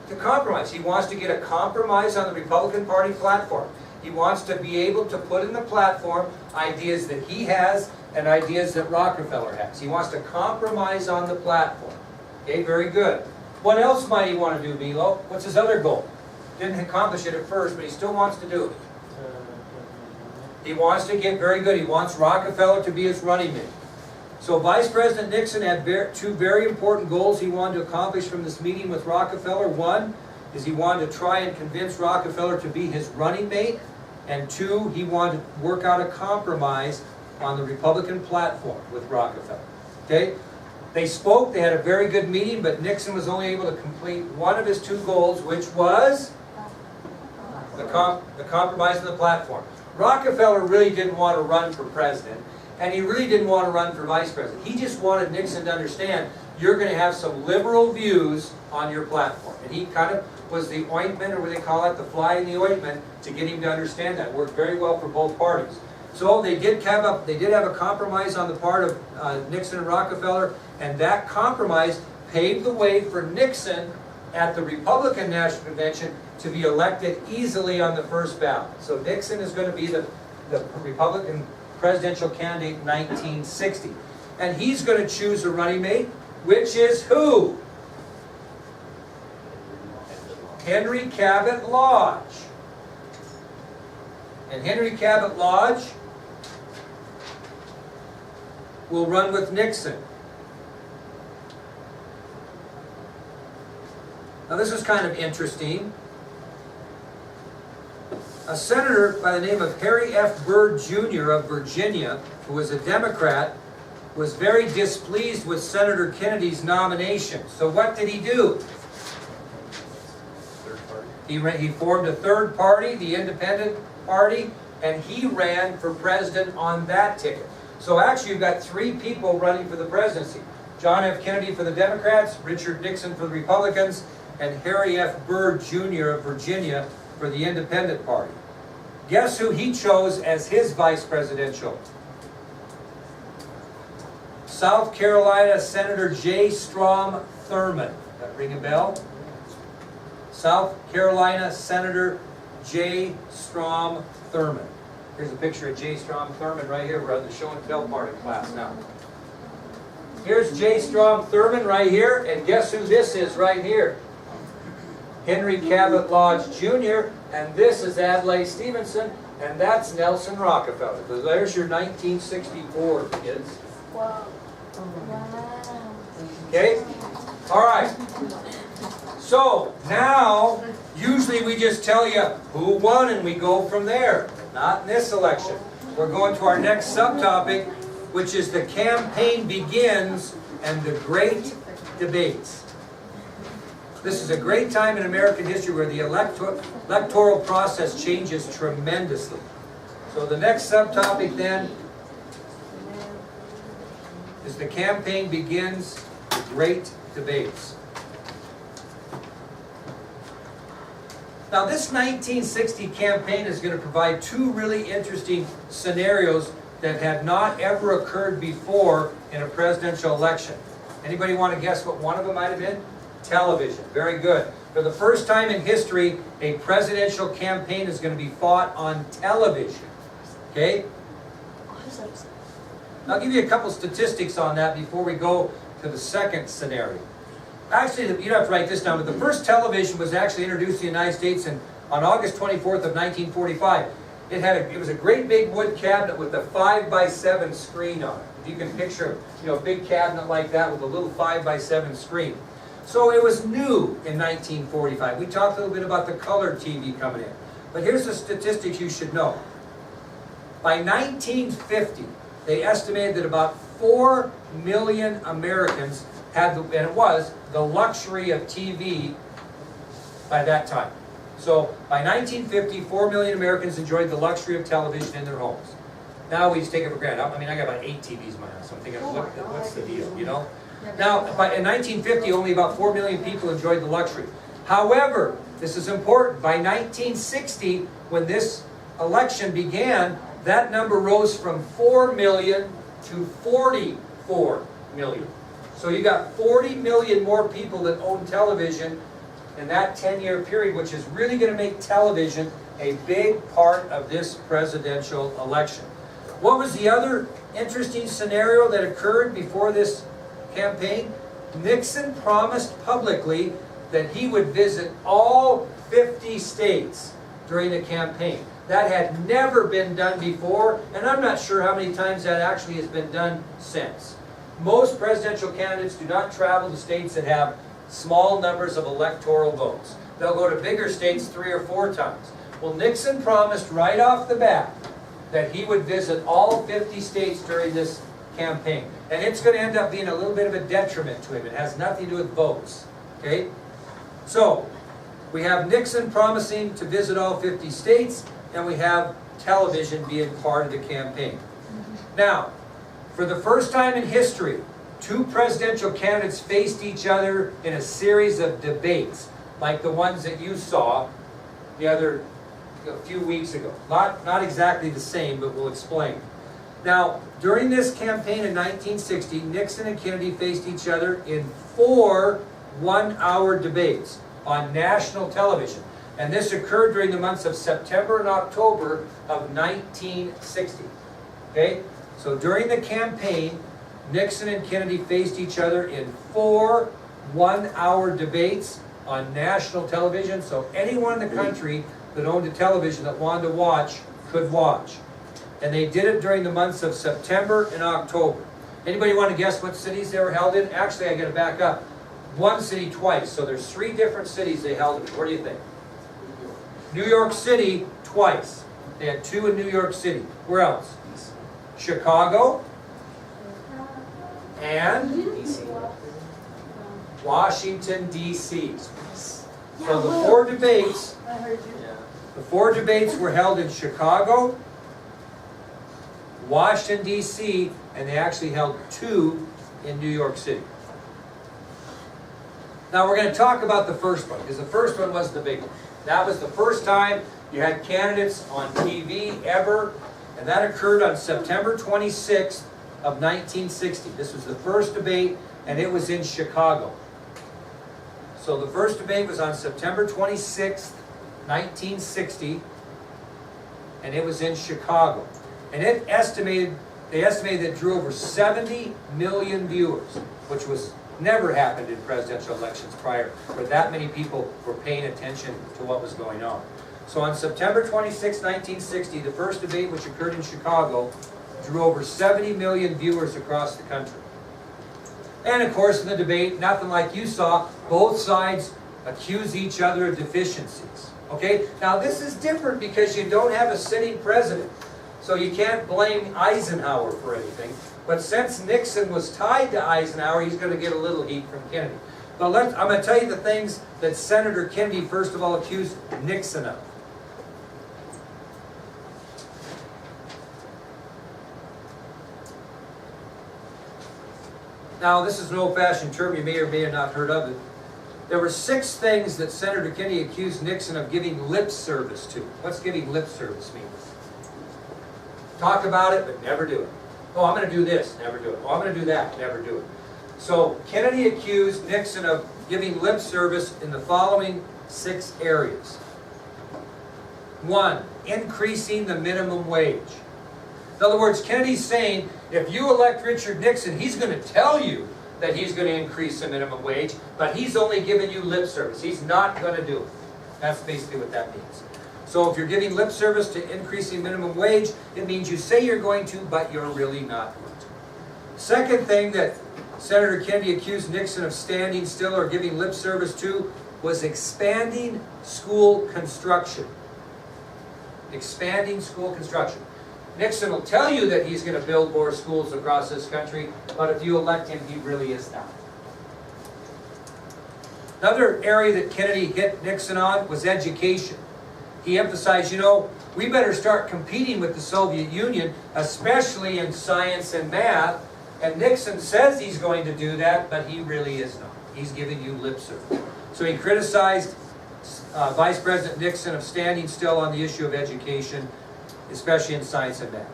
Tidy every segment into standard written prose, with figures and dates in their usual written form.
to compromise. He wants to get a compromise on the Republican Party platform. He wants to be able to put in the platform ideas that he has and ideas that Rockefeller has. He wants to compromise on the platform. Okay, very good. What else might he want to do, Milo? What's his other goal? Didn't accomplish it at first, but he still wants to do it. He wants to get very good. He wants Rockefeller to be his running mate. So Vice President Nixon had two very important goals he wanted to accomplish from this meeting with Rockefeller. One is he wanted to try and convince Rockefeller to be his running mate. And two, he wanted to work out a compromise on the Republican platform with Rockefeller. Okay? They spoke, they had a very good meeting, but Nixon was only able to complete one of his two goals, which was the compromise on the platform. Rockefeller really didn't want to run for president, and he really didn't want to run for vice president. He just wanted Nixon to understand, you're going to have some liberal views on your platform. And he kind of was the ointment, or what they call it, the fly in the ointment, to get him to understand that. It worked very well for both parties. So they did have a compromise on the part of Nixon and Rockefeller, and that compromise paved the way for Nixon at the Republican National Convention to be elected easily on the first ballot. So Nixon is going to be the Republican presidential candidate in 1960. And he's going to choose a running mate, which is who? Henry Cabot Lodge. And Henry Cabot Lodge will run with Nixon. Now this is kind of interesting. A senator by the name of Harry F. Byrd Jr. of Virginia, who was a Democrat, was very displeased with Senator Kennedy's nomination. So what did he do? He formed a third party, the Independent Party, and he ran for president on that ticket. So actually you've got three people running for the presidency. John F. Kennedy for the Democrats, Richard Nixon for the Republicans, and Harry F. Byrd Jr. of Virginia for the Independent Party. Guess who he chose as his vice presidential? South Carolina Senator J. Strom Thurmond. That ring a bell? South Carolina Senator J. Strom Thurmond. Here's a picture of J. Strom Thurmond right here. We're on the show and tell part of class now. Here's J. Strom Thurmond right here, and guess who this is right here? Henry Cabot Lodge Jr., and this is Adlai Stevenson, and that's Nelson Rockefeller. So there's your 1964, kids. Wow. Okay? All right. So, now, usually we just tell you who won and we go from there. Not in this election. We're going to our next subtopic, which is the campaign begins and the great debates. This is a great time in American history where the electoral process changes tremendously. So the next subtopic then is the campaign begins, the great debates. Now this 1960 campaign is going to provide two really interesting scenarios that had not ever occurred before in a presidential election. Anybody want to guess what one of them might have been? Television. Very good. For the first time in history, a presidential campaign is going to be fought on television. Okay? I'll give you a couple statistics on that before we go to the second scenario. Actually, you don't have to write this down, but the first television was actually introduced in the United States on August 24th of 1945. It was a great big wood cabinet with a 5x7 screen on it. If you can picture a big cabinet like that with a little 5x7 screen. So it was new in 1945. We talked a little bit about the color TV coming in. But here's the statistics you should know. By 1950, they estimated that about 4 million Americans had, the luxury of TV by that time. So by 1950, 4 million Americans enjoyed the luxury of television in their homes. Now we just take it for granted. I mean, I got about 8 TVs in my house. So I'm thinking, what's the deal, Now, in 1950, only about 4 million people enjoyed the luxury. However, this is important. By 1960, when this election began, that number rose from 4 million to 44 million. So you got 40 million more people that own television in that 10-year period, which is really going to make television a big part of this presidential election. What was the other interesting scenario that occurred before this campaign? Nixon promised publicly that he would visit all 50 states during the campaign. That had never been done before, and I'm not sure how many times that actually has been done since. Most presidential candidates do not travel to states that have small numbers of electoral votes. They'll go to bigger states 3 or 4 times. Well, Nixon promised right off the bat that he would visit all 50 states during this campaign. And it's going to end up being a little bit of a detriment to him. It has nothing to do with votes. Okay? So, we have Nixon promising to visit all 50 states, and we have television being part of the campaign. Now, for the first time in history, 2 presidential candidates faced each other in a series of debates, like the ones that you saw a few weeks ago. Not exactly the same, but we'll explain. Now, during this campaign in 1960, Nixon and Kennedy faced each other in 4 one-hour debates on national television. And this occurred during the months of September and October of 1960. Okay? So during the campaign, Nixon and Kennedy faced each other in 4 one-hour debates on national television. So anyone in the country that owned a television that wanted to watch could watch. And they did it during the months of September and October. Anybody want to guess what cities they were held in? Actually, I got to back up. One city twice. So there's 3 different cities they held in. Where do you think? New York City twice. They had 2 in New York City. Where else? Chicago and Washington, D.C. So the 4 debates, were held in Chicago, Washington, D.C., and they actually held 2 in New York City. Now we're going to talk about the first one, because the first one was the big one. That was the first time you had candidates on TV ever, and that occurred on September 26th of 1960. This was the first debate, and it was in Chicago. So the first debate was on September 26th, 1960, and it was in Chicago. And they estimated that it drew over 70 million viewers, which was never happened in presidential elections prior, where that many people were paying attention to what was going on. So on September 26, 1960, the first debate, which occurred in Chicago, drew over 70 million viewers across the country. And of course, in the debate, nothing like you saw, both sides accuse each other of deficiencies. Okay? Now this is different because you don't have a sitting president. So you can't blame Eisenhower for anything. But since Nixon was tied to Eisenhower, he's going to get a little heat from Kennedy. But I'm going to tell you the things that Senator Kennedy, first of all, accused Nixon of. Now, this is an old-fashioned term. You may or may have not heard of it. There were 6 things that Senator Kennedy accused Nixon of giving lip service to. What's giving lip service mean? Talk about it, but never do it. Oh, I'm going to do this, never do it. Oh, I'm going to do that, never do it. So Kennedy accused Nixon of giving lip service in the following 6 areas. 1, increasing the minimum wage. In other words, Kennedy's saying, if you elect Richard Nixon, he's going to tell you that he's going to increase the minimum wage, but he's only giving you lip service. He's not going to do it. That's basically what that means. So if you're giving lip service to increasing minimum wage, it means you say you're going to, but you're really not going to. Second thing that Senator Kennedy accused Nixon of standing still or giving lip service to was expanding school construction. Expanding school construction. Nixon will tell you that he's going to build more schools across this country, but if you elect him, he really is not. Another area that Kennedy hit Nixon on was education. He emphasized, we better start competing with the Soviet Union, especially in science and math. And Nixon says he's going to do that, but he really is not. He's giving you lip service. So he criticized Vice President Nixon of standing still on the issue of education, especially in science and math.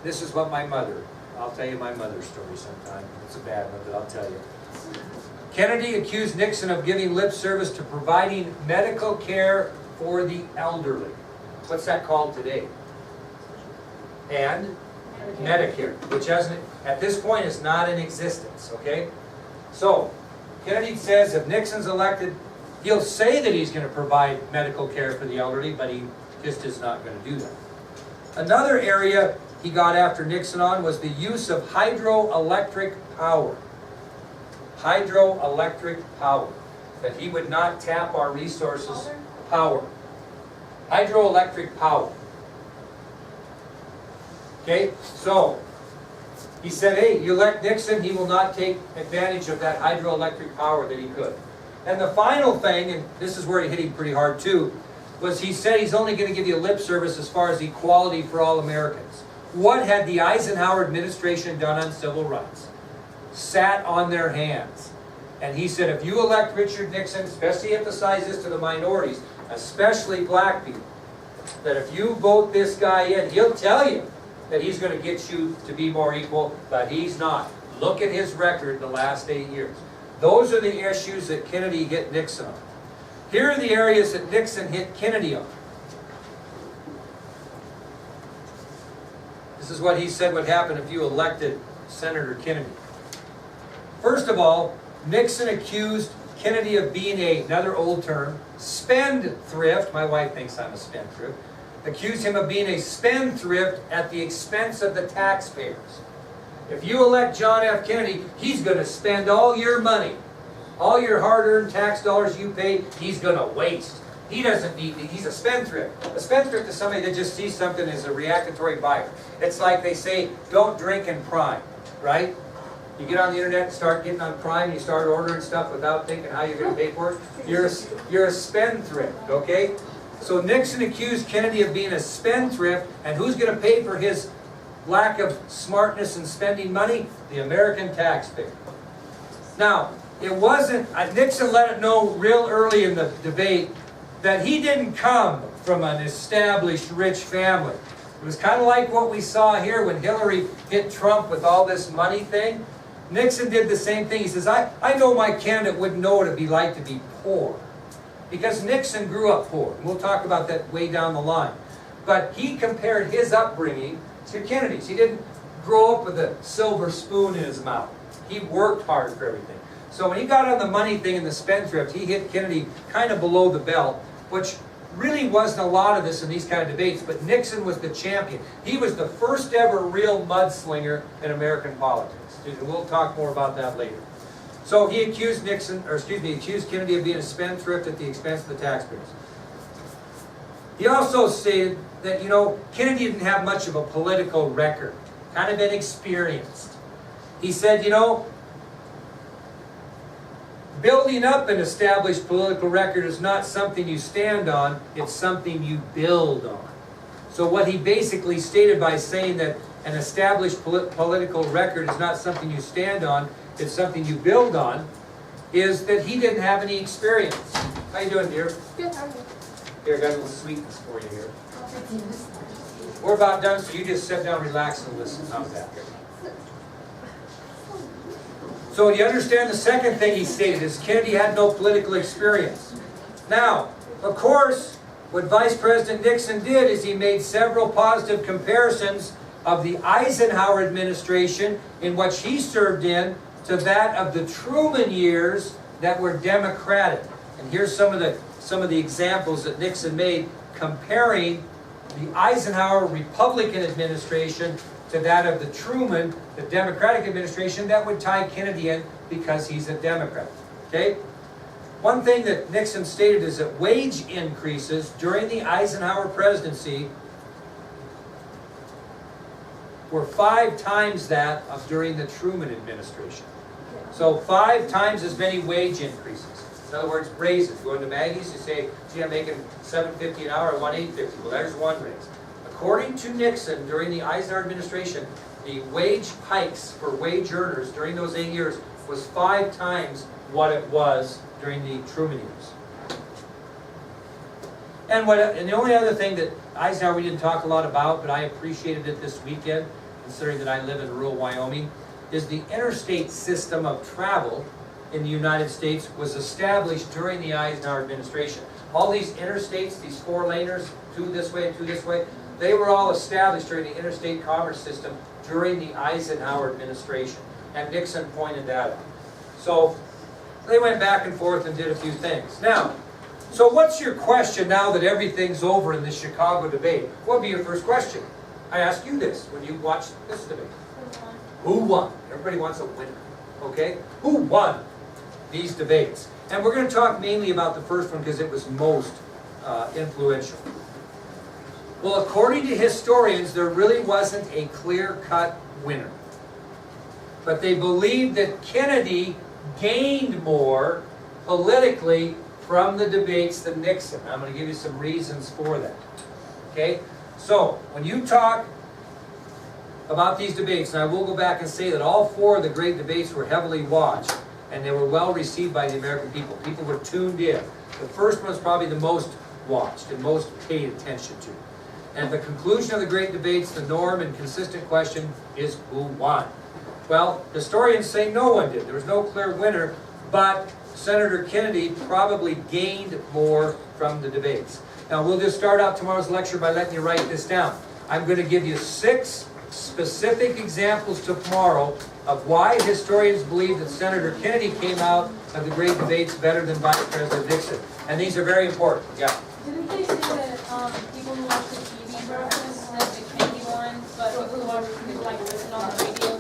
This is what I'll tell you my mother's story sometime. It's a bad one, but I'll tell you. Kennedy accused Nixon of giving lip service to providing medical care for the elderly. What's that called today? And Medicare, which hasn't, at this point is not in existence, okay? So, Kennedy says if Nixon's elected, he'll say that he's going to provide medical care for the elderly, but he just is not going to do that. Another area he got after Nixon on was the use of hydroelectric power. Hydroelectric power. That he would not tap our resources. Power. Hydroelectric power. Okay, so he said, hey, you elect Nixon, he will not take advantage of that hydroelectric power that he could. And the final thing, and this is where he hit him pretty hard too, was he said he's only going to give you lip service as far as equality for all Americans. What had the Eisenhower administration done on civil rights? Sat on their hands. And he said, if you elect Richard Nixon, especially emphasize this to the minorities, especially black people, that if you vote this guy in, he'll tell you that he's going to get you to be more equal, but he's not. Look at his record the last 8 years. Those are the issues that Kennedy hit Nixon on. Here are the areas that Nixon hit Kennedy on. This is what he said would happen if you elected Senator Kennedy. First of all, Nixon accused Kennedy of being another old term, spendthrift. My wife thinks I'm a spendthrift. Accused him of being a spendthrift at the expense of the taxpayers. If you elect John F. Kennedy, he's going to spend all your money. All your hard-earned tax dollars you pay, he's going to waste. He doesn't need, he's a spendthrift. A spendthrift is somebody that just sees something as a reactionary buyer. It's like they say, don't drink and prime, right? You get on the internet and start getting on Prime, you start ordering stuff without thinking how you're going to pay for it. You're a spendthrift, okay? So Nixon accused Kennedy of being a spendthrift, and who's going to pay for his lack of smartness in spending money? The American taxpayer. Now, it wasn't, Nixon let it know real early in the debate that he didn't come from an established rich family. It was kind of like what we saw here when Hillary hit Trump with all this money thing. Nixon did the same thing. He says, I know my candidate wouldn't know what it'd be like to be poor. Because Nixon grew up poor. And we'll talk about that way down the line. But he compared his upbringing to Kennedy's. He didn't grow up with a silver spoon in his mouth. He worked hard for everything. So when he got on the money thing and the spendthrift, he hit Kennedy kind of below the belt, which really wasn't a lot of this in these kind of debates, but Nixon was the champion. He was the first ever real mudslinger in American politics. And we'll talk more about that later. So he accused accused Kennedy of being a spendthrift at the expense of the taxpayers. He also stated that, Kennedy didn't have much of a political record, kind of inexperienced. He said, building up an established political record is not something you stand on, it's something you build on. So what he basically stated by saying that an established political record is not something you stand on, it's something you build on, is that he didn't have any experience. How you doing, dear? Good, how are you? Here, I got a little sweetness for you here. We're about done, so you just sit down, relax, and listen. How's that? So you understand the second thing he stated is Kennedy had no political experience. Now, of course, what Vice President Nixon did is he made several positive comparisons of the Eisenhower administration in which he served in to that of the Truman years that were Democratic. And here's some of the examples that Nixon made comparing the Eisenhower Republican administration to that of the Truman, the Democratic administration, that would tie Kennedy in because he's a Democrat. Okay? One thing that Nixon stated is that wage increases during the Eisenhower presidency were 5 times that of during the Truman administration. So 5 times as many wage increases. In other words, raises. You go into Maggie's, you say, gee, I'm making $7.50 an hour, I want $8.50. Well, there's one raise. According to Nixon, during the Eisenhower administration, the wage hikes for wage earners during those 8 years was 5 times what it was during the Truman years. And the only other thing that Eisenhower we didn't talk a lot about, but I appreciated it this weekend, considering that I live in rural Wyoming, is the interstate system of travel in the United States was established during the Eisenhower administration. All these interstates, these 4-laners, 2 this way and 2 this way, they were all established during the interstate commerce system during the Eisenhower administration. And Nixon pointed that out. So they went back and forth and did a few things. Now, so what's your question now that everything's over in the Chicago debate? What would be your first question? I ask you this when you watch this debate. Who won? Everybody wants a winner. Okay? Who won these debates? And we're going to talk mainly about the first one because it was most influential. Well, according to historians, there really wasn't a clear-cut winner. But they believed that Kennedy gained more politically from the debates than Nixon. I'm going to give you some reasons for that. Okay? So, when you talk about these debates, and I will go back and say that all 4 of the great debates were heavily watched, and they were well received by the American people. People were tuned in. The first one was probably the most watched and most paid attention to. And at the conclusion of the great debates, the norm and consistent question is who won? Well, historians say no one did. There was no clear winner, but Senator Kennedy probably gained more from the debates. Now, we'll just start out tomorrow's lecture by letting you write this down. I'm going to give you 6 specific examples tomorrow of why historians believe that Senator Kennedy came out of the great debates better than Vice President Nixon. And these are very important. Yeah. Didn't they say that people who watch the TV broadcast said that Kennedy won, but people who watch, like listen on the radio